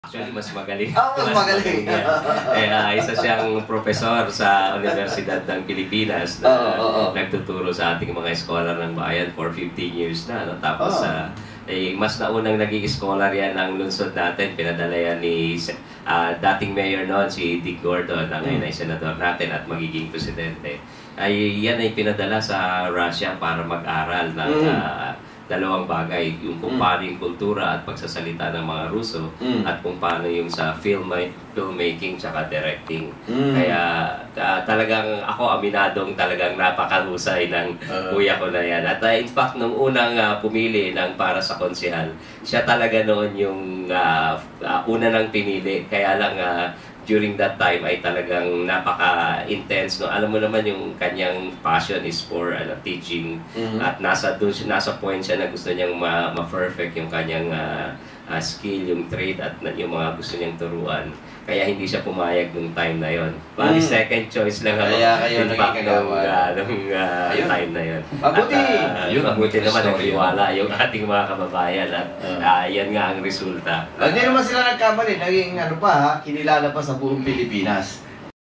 Actually, mas magaling. Mas magaling. Isa siyang profesor sa Universidad ng Pilipinas na nagtuturo sa ating mga scholar ng bayan for 15 years na. No? Tapos, mas naunang naging scholar yan ng lungsod natin. Pinadala yan ni dating mayor noon, si Dick Gordon, na ngayon ay senador natin at magiging presidente. Yan ay pinadala sa Russia para mag-aral ng dalawang bagay, yung kung paano yung kultura at pagsasalita ng mga Ruso at kung paano yung sa filmmaking tsaka directing. Kaya talagang ako aminadong talagang napakahusay ng kuya ko na yan. At in fact, nung unang pumili ng para sa konsehal, siya talaga noon yung una nang pinili. Kaya lang during that time ay talagang napaka-intense, no? Alam mo naman yung kanyang passion is for teaching at nasa point siya na gusto niyang ma-perfect yung kanyang skill, yung trade at yung mga gusto niyang turuan. Kaya hindi siya pumayag nung time na yon. Bali second choice lang ako. Kaya kayo naging nung time na yon. Mabuti naman nagtiwala yung ating mga kababayan at yan nga ang resulta. Hindi naman sila nagkamali, naging kinilala pa sa buong Pilipinas.